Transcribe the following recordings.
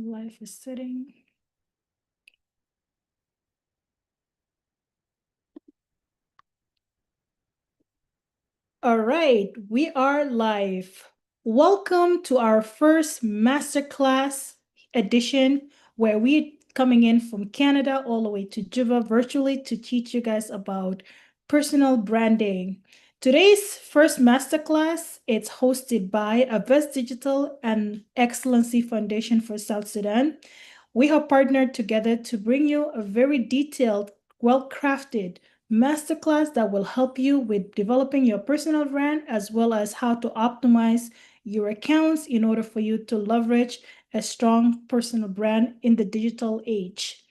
Life is sitting. All right, we are live. Welcome to our first masterclass edition where we're coming in from Canada all the way to Juba virtually to teach you guys about personal branding. Today's first masterclass, it's hosted by Avise Digital and Excellency Foundation for South Sudan. We have partnered together to bring you a very detailed, well-crafted masterclass that will help you with developing your personal brand as well as how to optimize your accounts in order for you to leverage a strong personal brand in the digital age.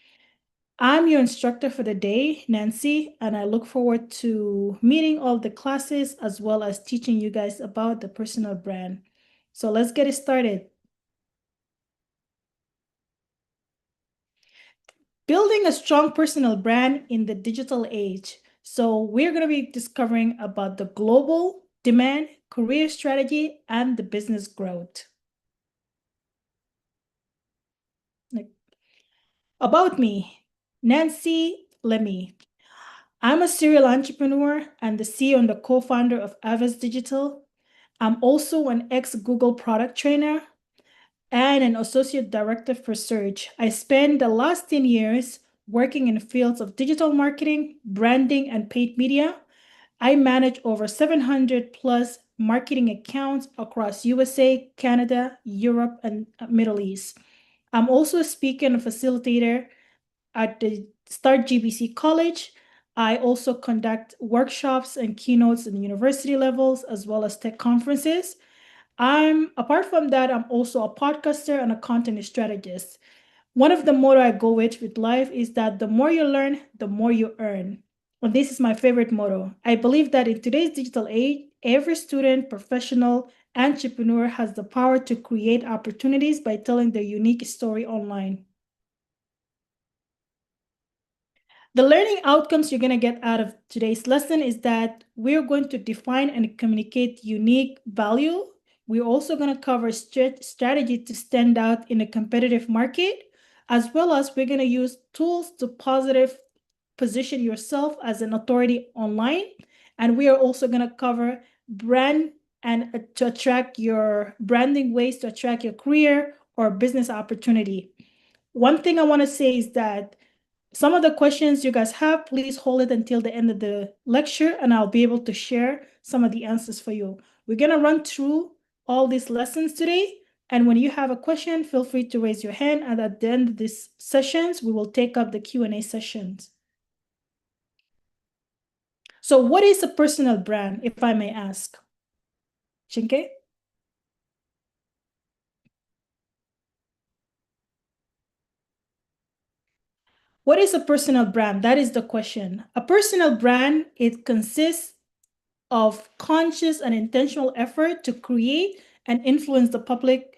I'm your instructor for the day, Nancy, and I look forward to meeting all the classes as well as teaching you guys about the personal brand. So let's get it started. Building a strong personal brand in the digital age. So we're going to be discovering about the global demand, career strategy, and the business growth. About me, Nancy Lemmy. I'm a serial entrepreneur and the CEO and the co-founder of Avise Digital. I'm also an ex-Google product trainer and an associate director for search. I spent the last 10 years working in fields of digital marketing, branding, and paid media. I manage over 700 plus marketing accounts across USA, Canada, Europe, and Middle East. I'm also a speaker and a facilitator at the Start GBC College. I also conduct workshops and keynotes in university levels as well as tech conferences. Apart from that, I'm also a podcaster and a content strategist. One of the motto I go with life is that the more you learn, the more you earn. And this is my favorite motto. I believe that in today's digital age, every student, professional, entrepreneur has the power to create opportunities by telling their unique story online. The learning outcomes you're going to get out of today's lesson is that we're going to define and communicate unique value. We're also going to cover strategy to stand out in a competitive market, as well as we're going to use tools to positive position yourself as an authority online. And we are also going to cover brand and to attract your branding ways to attract your career or business opportunity. One thing I want to say is that some of the questions you guys have, please hold it until the end of the lecture and I'll be able to share some of the answers for you. We're going to run through all these lessons today. And when you have a question, feel free to raise your hand. And at the end of these sessions, we will take up the Q&A sessions. So what is a personal brand, if I may ask? Chinke? What is a personal brand? That is the question. A personal brand, it consists of conscious and intentional effort to create and influence the public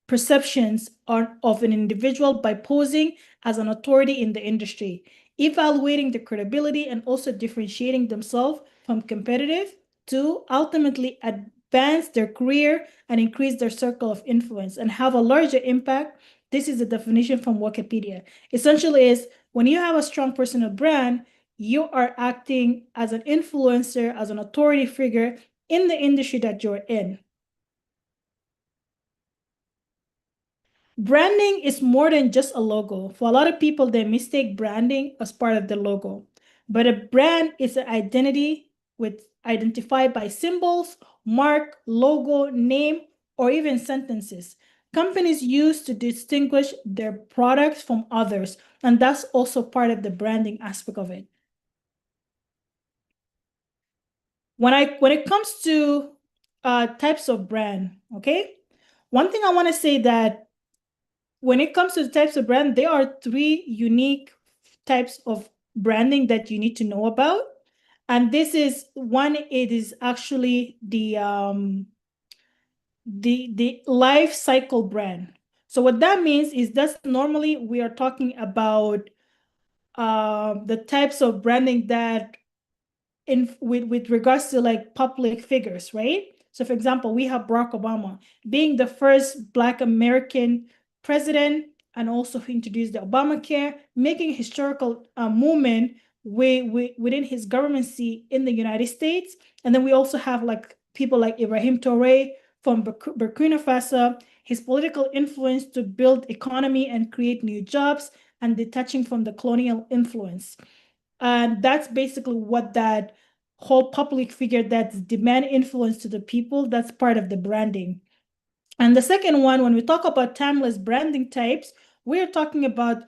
perceptions of an individual by posing as an authority in the industry, evaluating the credibility and also differentiating themselves from competitive to ultimately advance their career and increase their circle of influence and have a larger impact. This is the definition from Wikipedia. Essentially is when you have a strong personal brand, you are acting as an influencer, as an authority figure in the industry that you're in. Branding is more than just a logo. For a lot of people, they mistake branding as part of the logo. But a brand is an identity identified by symbols, mark, logo, name, or even sentences. Companies use to distinguish their products from others, and that's also part of the branding aspect of it. When it comes to types of brand, okay, one thing I want to say that when it comes to the types of brand, there are three unique types of branding that you need to know about. And this is one, it is actually the life cycle brand. So what that means is that's normally we are talking about the types of branding that with regards to like public figures, right? So for example, we have Barack Obama being the first Black American president, and also he introduced the Obamacare, making a historical movement within his governmency in the United States. And then we also have like people like Ibrahim Touré from Burkina Faso, his political influence to build economy and create new jobs and detaching from the colonial influence. And that's basically what that whole public figure that's demand influence to the people, that's part of the branding. And the second one, when we talk about timeless branding types, we're talking about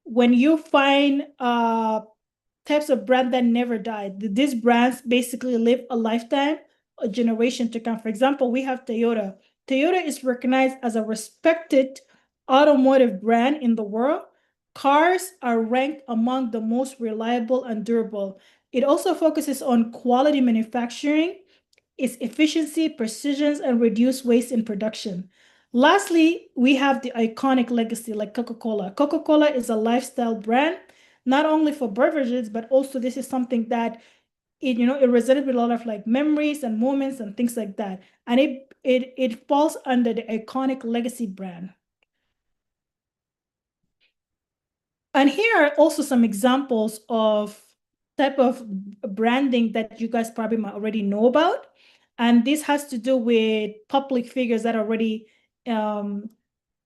when you find types of brand that never died. These brands basically live a lifetime, a generation to come. For example, we have Toyota. Toyota is recognized as a respected automotive brand in the world. Cars are ranked among the most reliable and durable. It also focuses on quality manufacturing, its efficiency, precision, and reduce waste in production. Lastly, we have the iconic legacy like Coca-Cola. Coca-Cola is a lifestyle brand, not only for beverages, but also this is something that it resonated with a lot of like memories and moments and things like that. And it falls under the iconic legacy brand. And here are also some examples of type of branding that you guys probably might already know about. And this has to do with public figures that are already in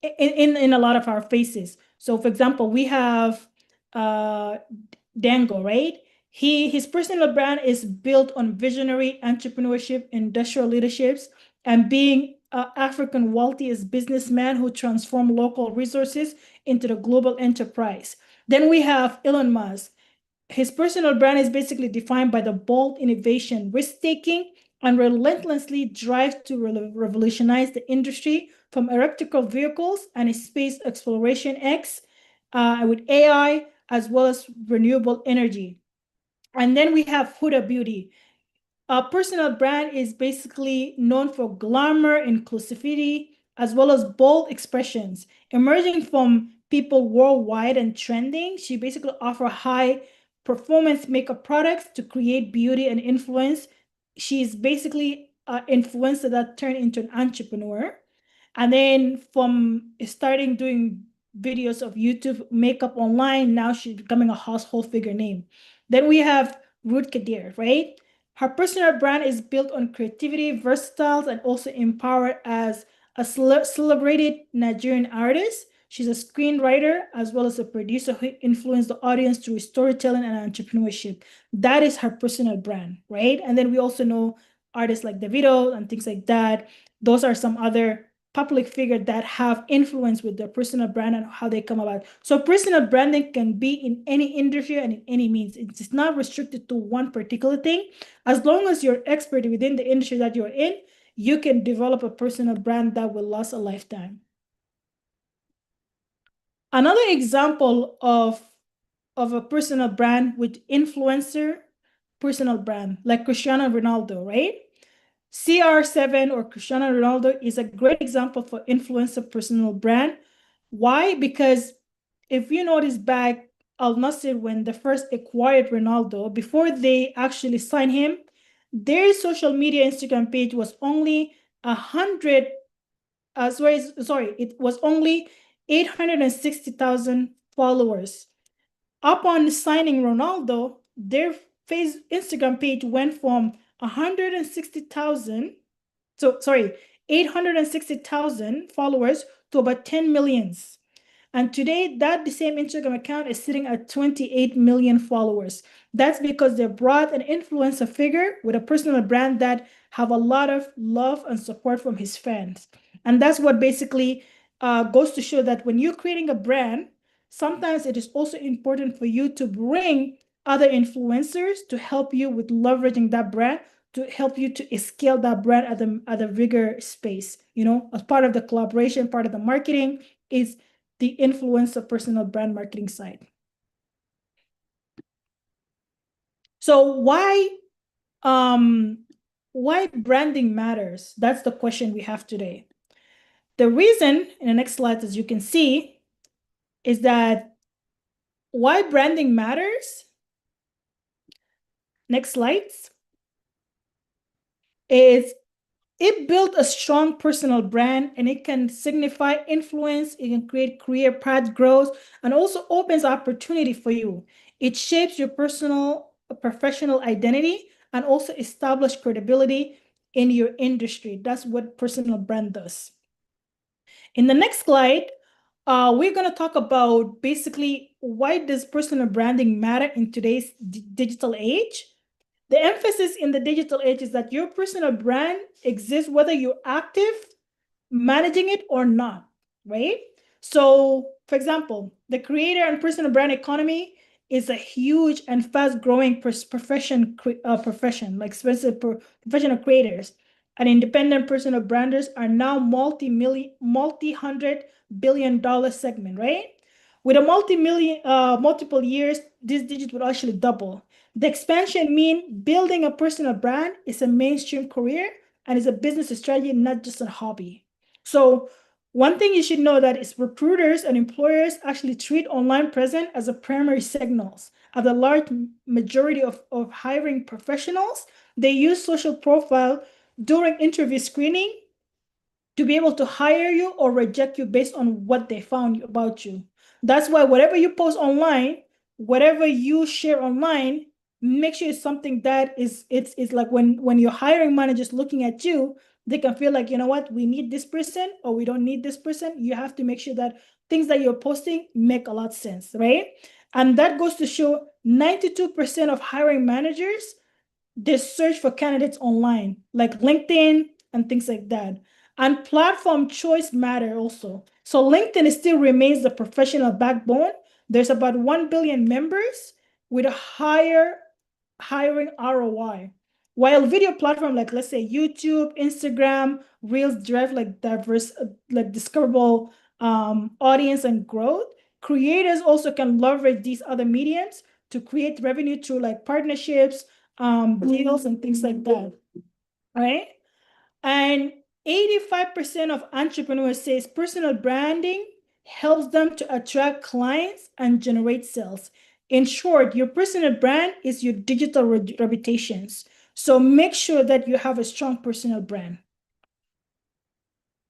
a lot of our faces. So for example, we have uh, Dango, right? His personal brand is built on visionary entrepreneurship, industrial leaderships, and being African wealthiest businessman who transformed local resources into the global enterprise. Then we have Elon Musk. His personal brand is basically defined by the bold innovation, risk-taking, and relentlessly drive to revolutionize the industry from electrical vehicles and space exploration X with AI as well as renewable energy. And then we have Huda Beauty. A personal brand is basically known for glamour, inclusivity, as well as bold expressions. Emerging from people worldwide and trending, she basically offers high performance makeup products to create beauty and influence. She's basically an influencer that turned into an entrepreneur. And then from starting doing videos of YouTube makeup online, now she's becoming a household figure name. Then we have Ruth Kadir, right? Her personal brand is built on creativity, versatile, and also empowered as a celebrated Nigerian artist. She's a screenwriter as well as a producer who influenced the audience through storytelling and entrepreneurship. That is her personal brand, right? And then we also know artists like Davido and things like that. Those are some other public figure that have influence with their personal brand and how they come about. So personal branding can be in any industry and in any means. It's not restricted to one particular thing. As long as you're expert within the industry that you're in, you can develop a personal brand that will last a lifetime. Another example of a personal brand with influencer personal brand, like Cristiano Ronaldo, right? CR7 or Cristiano Ronaldo is a great example for influencer personal brand. Why? Because if you notice back, Al Nassr, when they first acquired Ronaldo, before they actually signed him, their social media Instagram page was only 100, sorry, it was only 860,000 followers. Upon signing Ronaldo, their Instagram page went from 160,000, so sorry, 860,000 followers to about 10 millions. And today, that the same Instagram account is sitting at 28 million followers. That's because they brought an influencer figure with a personal brand that have a lot of love and support from his fans. And that's what basically goes to show that when you're creating a brand, sometimes it is also important for you to bring other influencers to help you with leveraging that brand, to help you to scale that brand at a bigger space. As part of the collaboration, part of the marketing is the influence of personal brand marketing side. So why branding matters? That's the question we have today. The reason in the next slide, as you can see, is that why branding matters. Next slides is It built a strong personal brand, and it can signify influence, it can create career path growth, and also opens opportunity for you. It shapes your personal, professional identity and also establish credibility in your industry. That's what personal brand does. In the next slide, we're going to talk about basically why does personal branding matter in today's digital age. The emphasis in the digital age is that your personal brand exists whether you're active, managing it or not, right? So, for example, the creator and personal brand economy is a huge and fast-growing profession, like professional creators and independent personal branders are now multi-hundred billion dollar segment, right? With a multiple years, this digit will actually double. The expansion mean building a personal brand is a mainstream career and is a business strategy, not just a hobby. So one thing you should know that is recruiters and employers actually treat online presence as a primary signals. At the large majority of hiring professionals, they use social profile during interview screening to be able to hire you or reject you based on what they found about you. That's why whatever you post online, whatever you share online, make sure it's something that it's like when your hiring manager is looking at you, they can feel like, you know what, we need this person or we don't need this person. You have to make sure that things that you're posting make a lot of sense, right? And that goes to show 92% of hiring managers, they search for candidates online, like LinkedIn and things like that. And platform choice matter also. So LinkedIn still remains the professional backbone. There's about 1 billion members with a higher hiring ROI. While video platform like let's say YouTube, Instagram, Reels drive like diverse, like discoverable audience and growth, creators also can leverage these other mediums to create revenue through like partnerships, deals and things like that, right? And 85% of entrepreneurs says personal branding helps them to attract clients and generate sales. In short, your personal brand is your digital reputations. So make sure that you have a strong personal brand.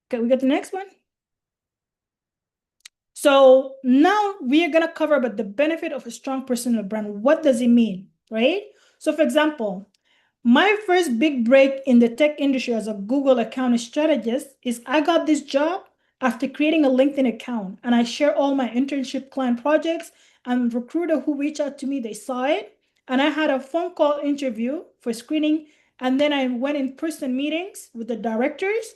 Okay, we got the next one. So now we are going to cover about the benefit of a strong personal brand. What does it mean, right? So for example, my first big break in the tech industry as a Google account strategist is I got this job after creating a LinkedIn account, and I share all my internship client projects, and recruiter who reached out to me, they saw it, and I had a phone call interview for screening, and then I went in person meetings with the directors,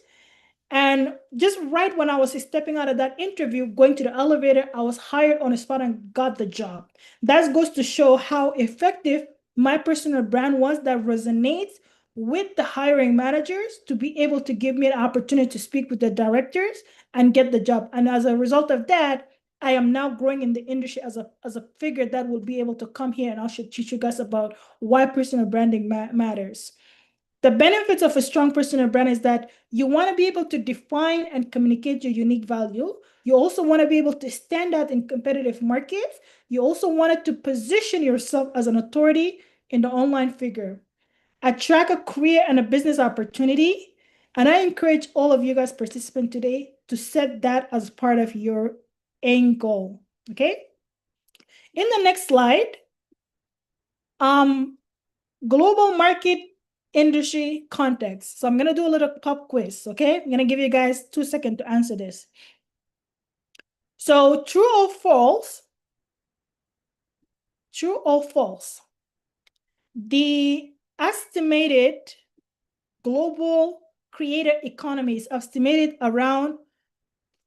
and just right when I was stepping out of that interview, going to the elevator, I was hired on the spot and got the job. That goes to show how effective my personal brand was that resonates with the hiring managers to be able to give me an opportunity to speak with the directors and get the job. And as a result of that, I am now growing in the industry as a figure that will be able to come here and I should teach you guys about why personal branding matters. The benefits of a strong personal brand is that you want to be able to define and communicate your unique value. You also want to be able to stand out in competitive markets. You also wanted to position yourself as an authority in the online figure. Attract a career and a business opportunity. And I encourage all of you guys participant today to set that as part of your end goal. Okay. In the next slide, global market industry context. So I'm going to do a little pop quiz, okay? I'm going to give you guys 2 seconds to answer this. So true or false, the estimated global creator economy is estimated around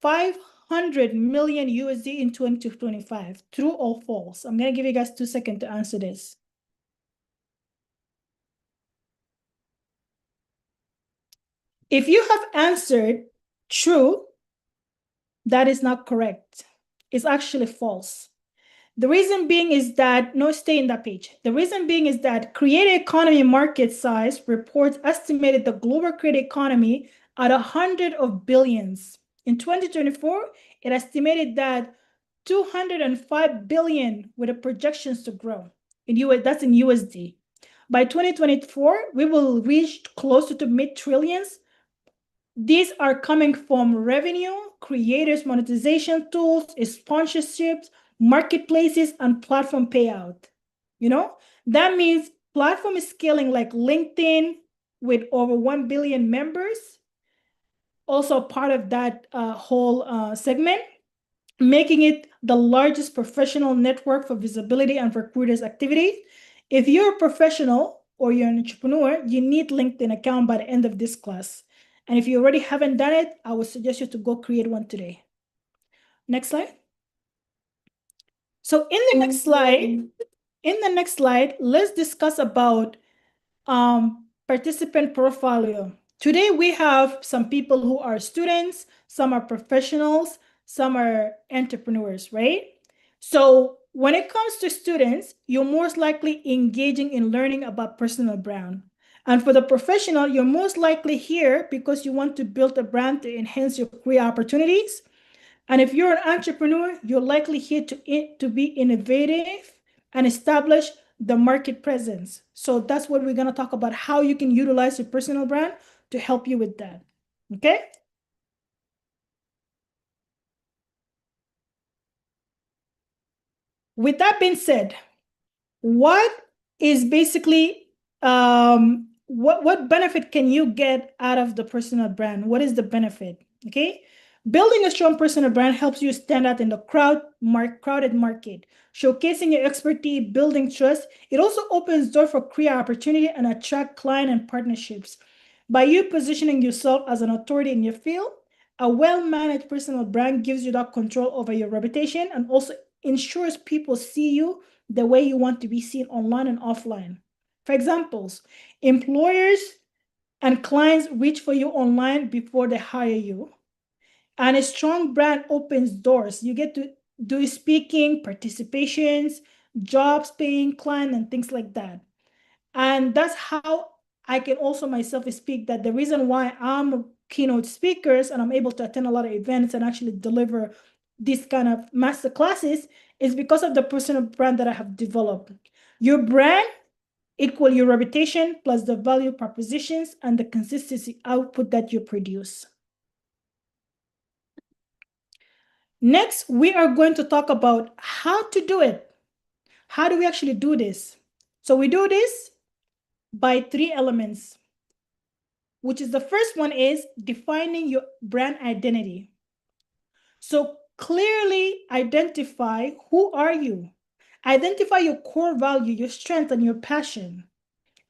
500 million USD in 2025. True or false? I'm going to give you guys 2 seconds to answer this. If you have answered true, that is not correct. It's actually false. The reason being is that, no, stay in that page. The reason being is that creator economy market size reports estimated the global creator economy at 100 of billions. In 2024, it estimated that 205 billion with the projections to grow. That's in USD. By 2024, we will reach closer to mid-trillions These are coming from revenue, creators, monetization tools, sponsorships, marketplaces, and platform payout. You know, that means platform is scaling like LinkedIn with over 1 billion members, also part of that whole segment, making it the largest professional network for visibility and recruiters activity. If you're a professional or you're an entrepreneur, you need LinkedIn account by the end of this class. And if you already haven't done it, I would suggest you to go create one today. Next slide. So in the next slide, let's discuss about participant portfolio. Today we have some people who are students, some are professionals, some are entrepreneurs, right? So when it comes to students, you're most likely engaging in learning about personal brand. And for the professional, you're most likely here because you want to build a brand to enhance your career opportunities. And if you're an entrepreneur, you're likely here to be innovative and establish the market presence. So that's what we're going to talk about, how you can utilize your personal brand to help you with that. Okay? With that being said, what is basically what benefit can you get out of the personal brand? What is the benefit? Okay, building a strong personal brand helps you stand out in the crowded market, showcasing your expertise, building trust. It also opens door for career opportunity and attract client and partnerships. By you positioning yourself as an authority in your field, a well-managed personal brand gives you that control over your reputation and also ensures people see you the way you want to be seen online and offline. For examples, employers and clients reach for you online before they hire you. And a strong brand opens doors. You get to do speaking, participations, jobs, paying client, and things like that. And that's how I can also myself speak that the reason why I'm a keynote speakers and I'm able to attend a lot of events and actually deliver this kind of master classes is because of the personal brand that I have developed. Your brand equal your reputation plus the value propositions and the consistency output that you produce. Next, we are going to talk about how to do it. How do we actually do this? So we do this by 3 elements, which is the first one is defining your brand identity. So clearly identify who are you. Identify your core value, your strength, and your passion.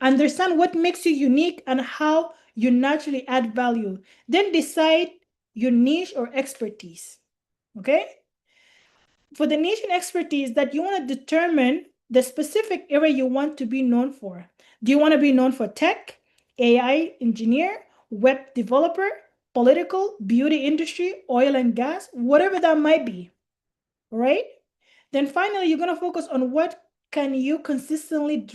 Understand what makes you unique and how you naturally add value. Then decide your niche or expertise. Okay? For the niche and expertise that you want to determine the specific area you want to be known for. Do you want to be known for tech, AI engineer, web developer, political, beauty industry, oil and gas, whatever that might be, right? Then finally, you're going to focus on what can you consistently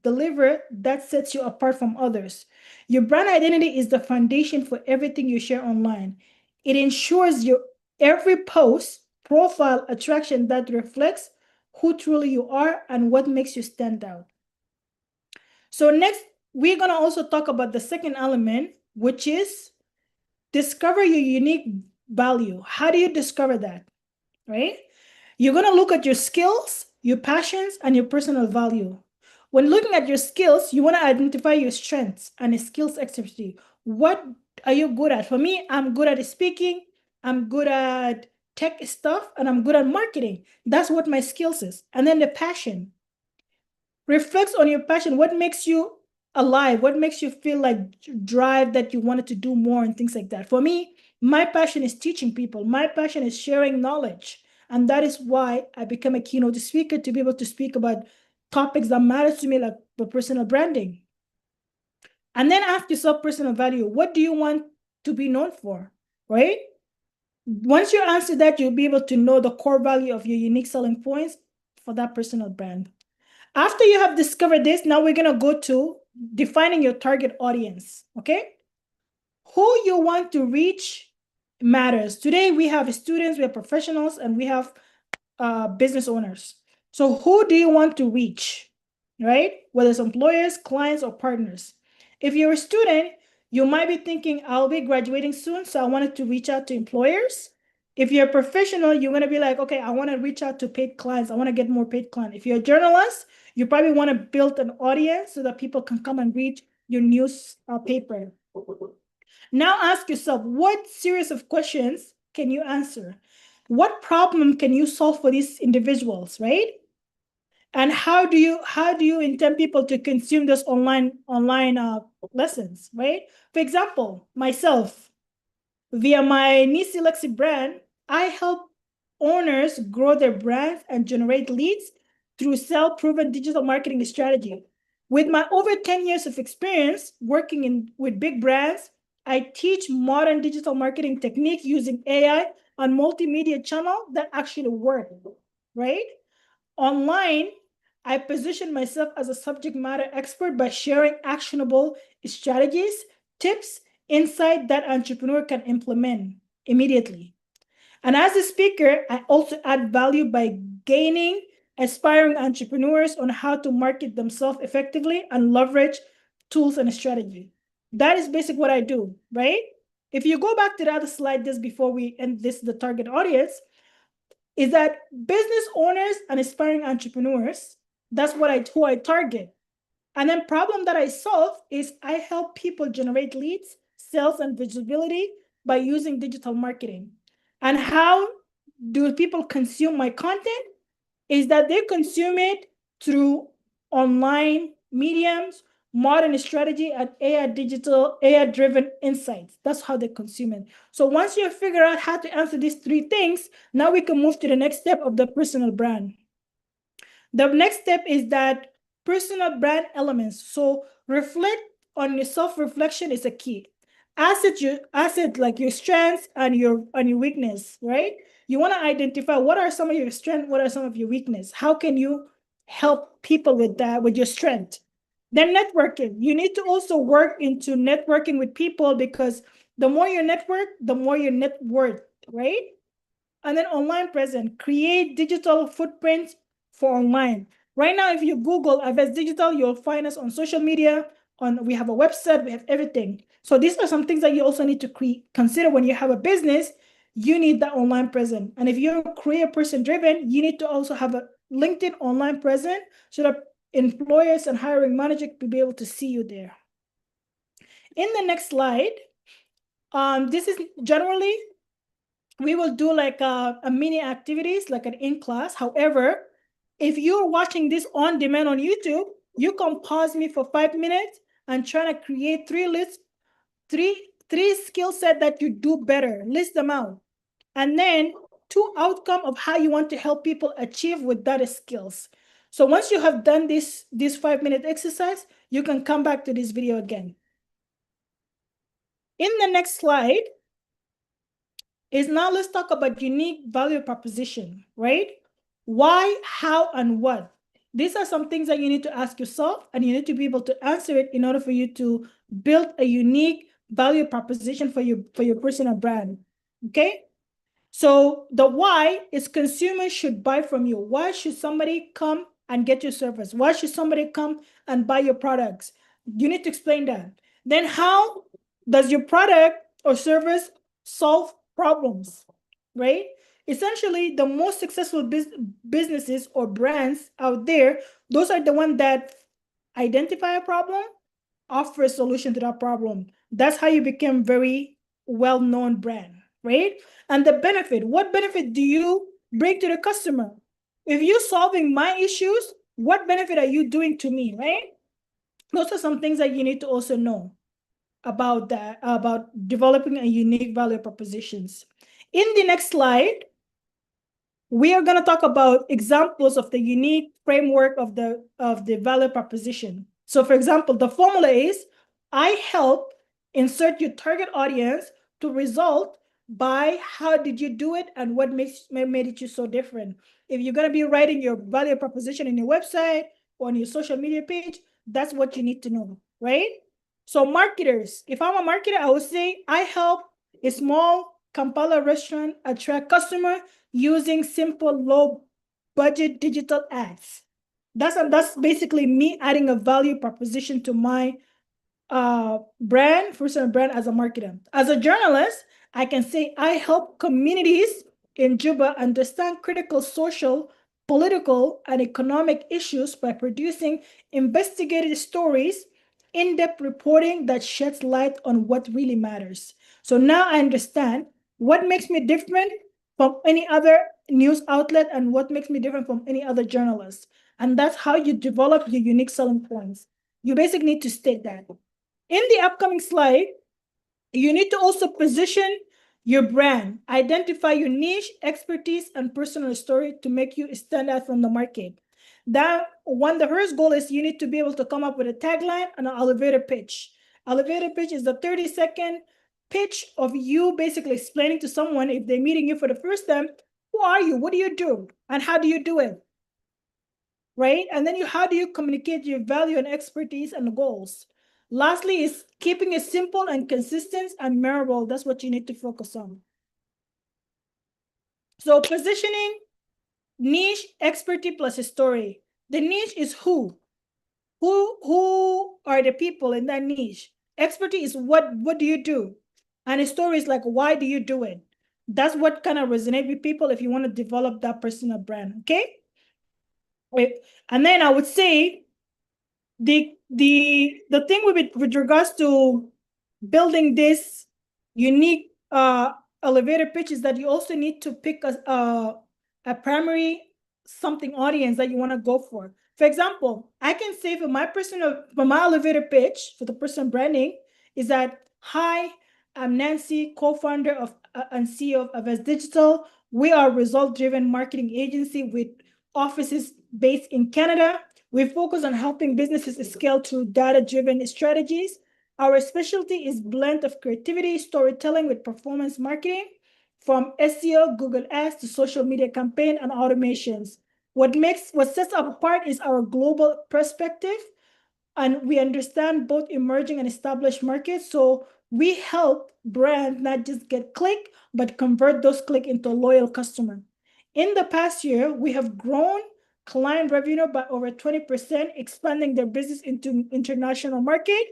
deliver that sets you apart from others. Your brand identity is the foundation for everything you share online. It ensures your every post, profile, attraction that reflects who truly you are and what makes you stand out. So next, we're going to also talk about the second element, which is discover your unique value. How do you discover that, right? You're going to look at your skills, your passions, and your personal value. When looking at your skills, you want to identify your strengths and skills expertise. What are you good at? For me, I'm good at speaking, I'm good at tech stuff, and I'm good at marketing. That's what my skills is. And then the passion. Reflects on your passion. What makes you alive? What makes you feel like drive that you wanted to do more and things like that? For me, my passion is teaching people. My passion is sharing knowledge. And that is why I became a keynote speaker to be able to speak about topics that matter to me, like the personal branding. And then ask yourself personal value. What do you want to be known for, right? Once you answer that, you'll be able to know the core value of your unique selling points for that personal brand. After you have discovered this, now we're going to go to defining your target audience, okay? Who you want to reach matters. Today, we have students, we have professionals, and we have business owners. So who do you want to reach, right? Whether it's employers, clients, or partners. If you're a student, You might be thinking, I'll be graduating soon, so I wanted to reach out to employers. If you're a professional, you're going to be like, okay, I want to reach out to paid clients. I want to get more paid clients. If you're a journalist, you probably want to build an audience so that people can come and read your news paper. Now ask yourself, what series of questions can you answer? What problem can you solve for these individuals, right? And how do you intend people to consume this online lessons, right? For example, myself, via my Nisi Lexi brand, I help owners grow their brands and generate leads through self-proven digital marketing strategy. With my over 10 years of experience working with big brands, I teach modern digital marketing technique using AI and multimedia channel that actually work, right? Online, I position myself as a subject matter expert by sharing actionable strategies, tips, insight that entrepreneur can implement immediately. And as a speaker, I also add value by gaining aspiring entrepreneurs on how to market themselves effectively and leverage tools and strategy. That is basically what I do, right? If you go back to the other slide just before we end this, the target audience, is that business owners and aspiring entrepreneurs, that's who I target. And then problem that I solve is I help people generate leads, sales, and visibility by using digital marketing. And how do people consume my content? Is that they consume it through online mediums, modern strategy, and AI-driven insights. That's how they consume it. So once you figure out how to answer these three things, now we can move to the next step of the personal brand. The next step is that personal brand elements. So reflect on your self-reflection is a key. Asset like your strengths and your weakness, right? You want to identify what are some of your strengths, what are some of your weakness. How can you help people with that, with your strength? Then networking. You need to also work into networking with people because the more you network, the more your net worth, right? And then online presence, create digital footprints for online. Right now, if you Google Avise Digital, you'll find us on social media. We have a website, we have everything. So these are some things that you also need to consider when you have a business. You need that online presence. And if you're a career person driven, you need to also have a LinkedIn online presence so that employers and hiring managers will be able to see you there. In the next slide, this is generally we will do like a mini activities, like an in-class. However, if you're watching this on demand on YouTube, you can pause me for 5 minutes and try to create three skill set that you do better, list them out. And then 2 outcome of how you want to help people achieve with that skills. So once you have done this 5-minute exercise, you can come back to this video again. In the next slide, is now let's talk about unique value proposition, right? Why, how, and what? These are some things that you need to ask yourself, and you need to be able to answer it in order for you to build a unique value proposition for your personal brand, okay? So the why is consumers should buy from you. Why should somebody come and get your service? Why should somebody come and buy your products? You need to explain that. Then how does your product or service solve problems, right? Essentially, the most successful businesses or brands out there, those are the ones that identify a problem, offer a solution to that problem. That's how you become very well-known brand, right? And the benefit, what benefit do you bring to the customer? If you're solving my issues, what benefit are you doing to me, right? Those are some things that you need to also know about that, about developing a unique value propositions. In the next slide, we are going to talk about examples of the unique framework of the value proposition. So for example, the formula is, I help insert your target audience to result by how did you do it and what made it you so different. If you're going to be writing your value proposition in your website or on your social media page, that's what you need to know, right? So marketers, if I'm a marketer, I would say I help a small Kampala restaurant attract customer using simple low budget digital ads. That's basically me adding a value proposition to my personal brand as a marketer. As a journalist, I can say I help communities in Juba understand critical social, political, and economic issues by producing investigative stories, in-depth reporting that sheds light on what really matters. So now I understand what makes me different from any other news outlet and what makes me different from any other journalist. And that's how you develop your unique selling points. You basically need to state that. In the upcoming slide, you need to also position your brand, identify your niche, expertise, and personal story to make you stand out from the market. That one, the first goal is you need to be able to come up with a tagline and an elevator pitch. Elevator pitch is the 30-second pitch of you basically explaining to someone if they're meeting you for the first time, who are you? What do you do? And how do you do it? Right? And then how do you communicate your value and expertise and goals? Lastly is keeping it simple and consistent and memorable. That's what you need to focus on. So positioning, niche, expertise plus a story. The niche is who? Who are the people in that niche? Expertise is what do you do? And a story is like, why do you do it? That's what kind of resonate with people if you want to develop that personal brand, okay? And then I would say the thing with regards to building this unique elevator pitch is that you also need to pick a primary something audience that you want to go for. For example, I can say for my elevator pitch for the person branding is that, hi, I'm Nancy, co-founder of and CEO of Avise Digital. We are a result-driven marketing agency with offices based in Canada. We focus on helping businesses scale through data-driven strategies. Our specialty is blend of creativity, storytelling with performance marketing, from SEO, Google Ads to social media campaign and automations. What sets us apart is our global perspective, and we understand both emerging and established markets. So we help brands not just get click, but convert those click into a loyal customer. In the past year, we have grown client revenue by over 20%, expanding their business into international market.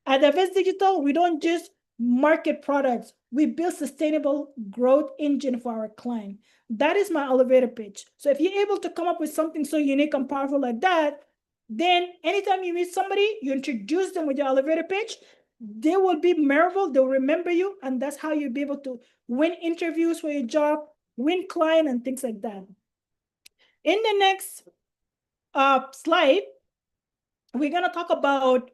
At Avise Digital, we don't just market products, we build sustainable growth engine for our client. That is my elevator pitch. So if you're able to come up with something so unique and powerful like that, then anytime you meet somebody, you introduce them with your elevator pitch, they will be memorable, they'll remember you, and that's how you'll be able to win interviews for your job, win client, and things like that. In the next slide, we're going to talk about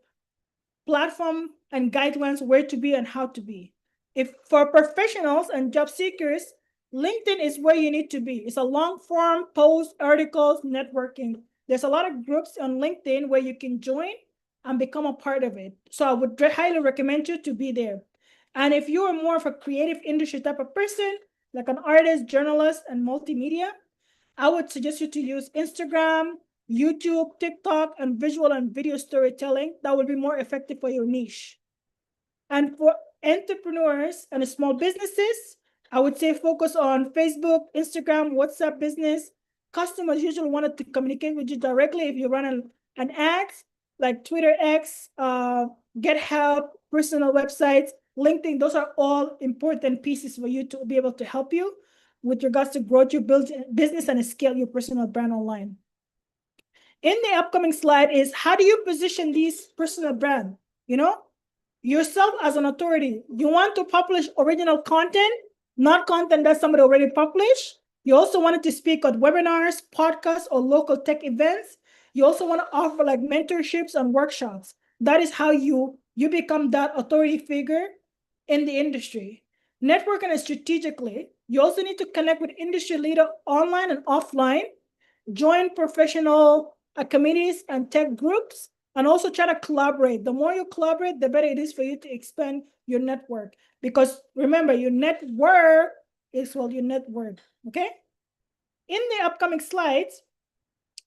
platform and guidelines where to be and how to be. If for professionals and job seekers, LinkedIn is where you need to be. It's a long form post, articles, networking. There's a lot of groups on LinkedIn where you can join and become a part of it. So I would highly recommend you to be there. And if you are more of a creative industry type of person, like an artist, journalist, and multimedia, I would suggest you to use Instagram, YouTube, TikTok, and visual and video storytelling. That would be more effective for your niche. And for entrepreneurs and small businesses, I would say focus on Facebook, Instagram, WhatsApp business. Customers usually want to communicate with you directly if you run an ad, like Twitter X, Get Help, personal websites, LinkedIn. Those are all important pieces for you to be able to help you with regards to growth your business and scale your personal brand online. In the upcoming slide is how do you position these personal brand? Yourself as an authority. You want to publish original content, not content that somebody already published. You also wanted to speak at webinars, podcasts, or local tech events. You also want to offer like mentorships and workshops. That is how you become that authority figure in the industry. Networking strategically. You also need to connect with industry leader online and offline. Join professional committees and tech groups, and also try to collaborate. The more you collaborate, the better it is for you to expand your network. Because remember, your network is your net worth, okay? In the upcoming slides,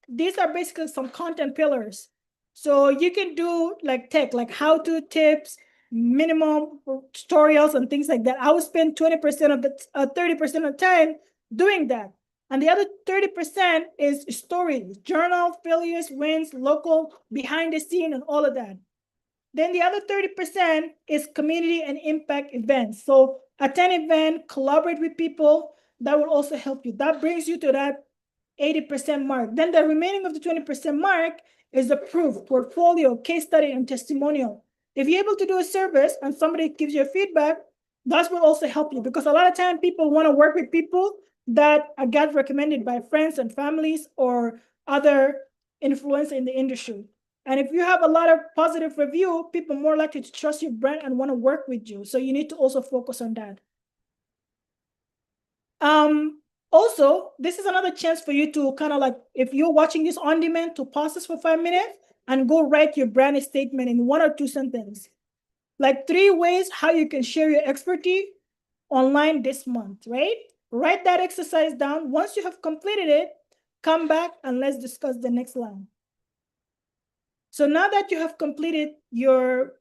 these are basically some content pillars. So you can do like tech, like how-to tips, minimum tutorials, and things like that. I would spend 20% of the 30% of the time doing that. And the other 30% is stories, journal, failures, wins, local, behind the scene, and all of that. Then the other 30% is community and impact events. So attend event, collaborate with people, that will also help you. That brings you to that 80% mark. Then the remaining of the 20% mark is the proof, portfolio, case study, and testimonial. If you're able to do a service and somebody gives you a feedback, that will also help you, because a lot of time people want to work with people that got recommended by friends and families or other influence in the industry. And if you have a lot of positive review, people are more likely to trust your brand and want to work with you. So you need to also focus on that. Also, this is another chance for you to kind of like, if you're watching this on demand, to pause this for 5 minutes and go write your brand statement in 1 or 2 sentences. Like 3 ways how you can share your expertise online this month, right? Write that exercise down. Once you have completed it, come back and let's discuss the next line. So now that you have completed your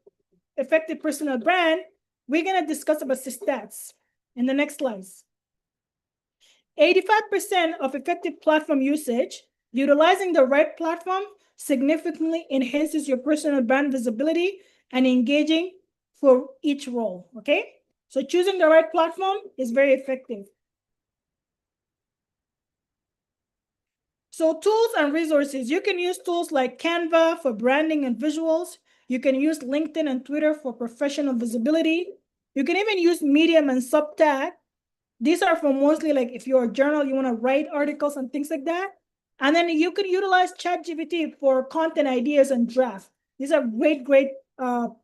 effective personal brand, we're going to discuss about the stats in the next slides. 85% of effective platform usage, utilizing the right platform, significantly enhances your personal brand visibility and engaging for each role, okay? So choosing the right platform is very effective. So tools and resources, you can use tools like Canva for branding and visuals. You can use LinkedIn and Twitter for professional visibility. You can even use Medium and Substack. These are for mostly like if you're a journal, you want to write articles and things like that. And then you can utilize ChatGPT for content ideas and draft. These are great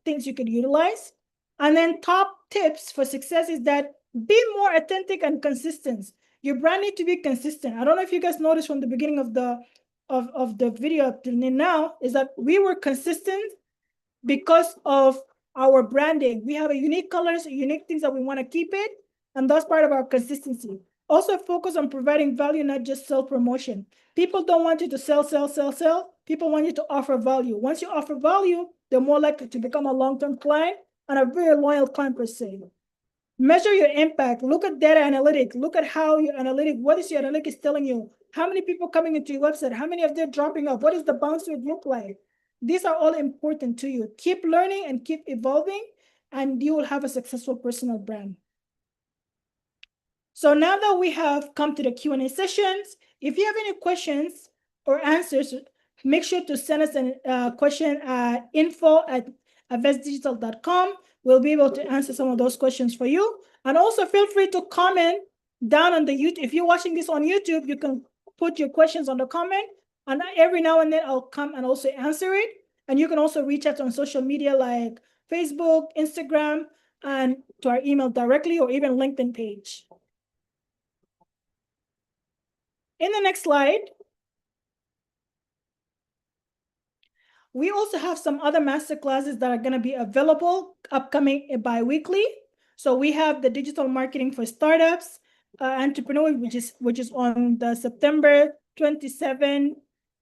things you could utilize. And then top tips for success is that be more authentic and consistent. Your brand need to be consistent. I don't know if you guys noticed from the beginning of the video up till now, is that we were consistent because of our branding. We have a unique colors, unique things that we want to keep it, and that's part of our consistency. Also focus on providing value, not just self-promotion. People don't want you to sell. People want you to offer value. Once you offer value, they're more likely to become a long-term client and a very loyal client per se. Measure your impact. Look at data analytics. Look at how your analytics, what is your analytics telling you? How many people coming into your website? How many of them dropping off? What does the bounce rate look like? These are all important to you. Keep learning and keep evolving, and you will have a successful personal brand. So now that we have come to the Q&A sessions, if you have any questions or answers, make sure to send us a question at info@avesedigital.com. We'll be able to answer some of those questions for you. And also feel free to comment down on the YouTube. If you're watching this on YouTube, you can put your questions on the comment, and every now and then I'll come and also answer it. And you can also reach out on social media like Facebook, Instagram, and to our email directly, or even LinkedIn page. In the next slide, we also have some other master classes that are going to be available upcoming bi-weekly. So we have the digital marketing for startups, entrepreneurs, which is on the September 27,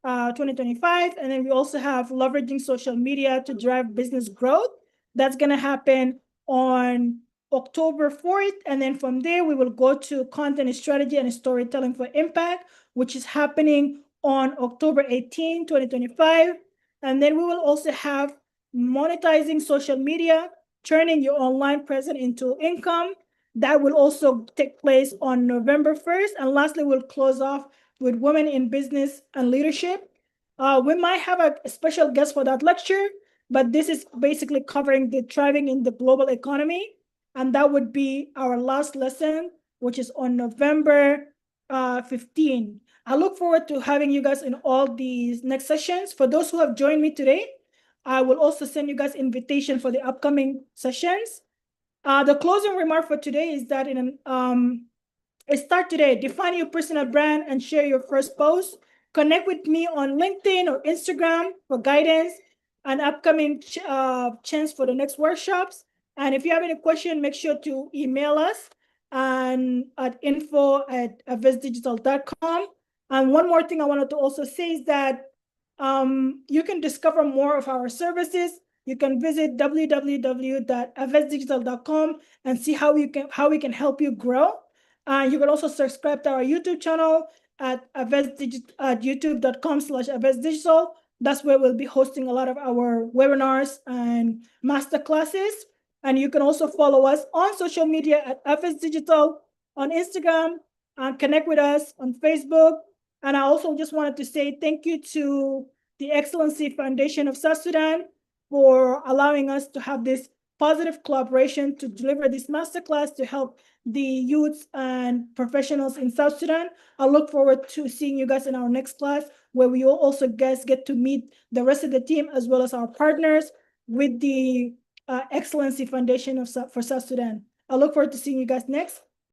2025. And then we also have leveraging social media to drive business growth. That's going to happen on October 4th. And then from there, we will go to content strategy and storytelling for impact, which is happening on October 18, 2025. And then we will also have monetizing social media, turning your online presence into income. That will also take place on November 1st. And lastly, we'll close off with women in business and leadership. We might have a special guest for that lecture, but this is basically covering the thriving in the global economy. And that would be our last lesson, which is on November 15. I look forward to having you guys in all these next sessions. For those who have joined me today, I will also send you guys invitation for the upcoming sessions. The closing remark for today is that start today, define your personal brand and share your first post. Connect with me on LinkedIn or Instagram for guidance and upcoming chance for the next workshops. And if you have any question, make sure to email us and at info@avesedigital.com. And one more thing I wanted to also say is that you can discover more of our services. You can visit www.avesedigital.com and see how we can help you grow. You can also subscribe to our YouTube channel at youtube.com/avesdigital. That's where we'll be hosting a lot of our webinars and master classes. And you can also follow us on social media at Avise Digital on Instagram and connect with us on Facebook. And I also just wanted to say thank you to the Excellency Foundation of South Sudan for allowing us to have this positive collaboration to deliver this masterclass to help the youths and professionals in South Sudan. I look forward to seeing you guys in our next class, where we will also guys get to meet the rest of the team as well as our partners with the Excellency Foundation for South Sudan. I look forward to seeing you guys next.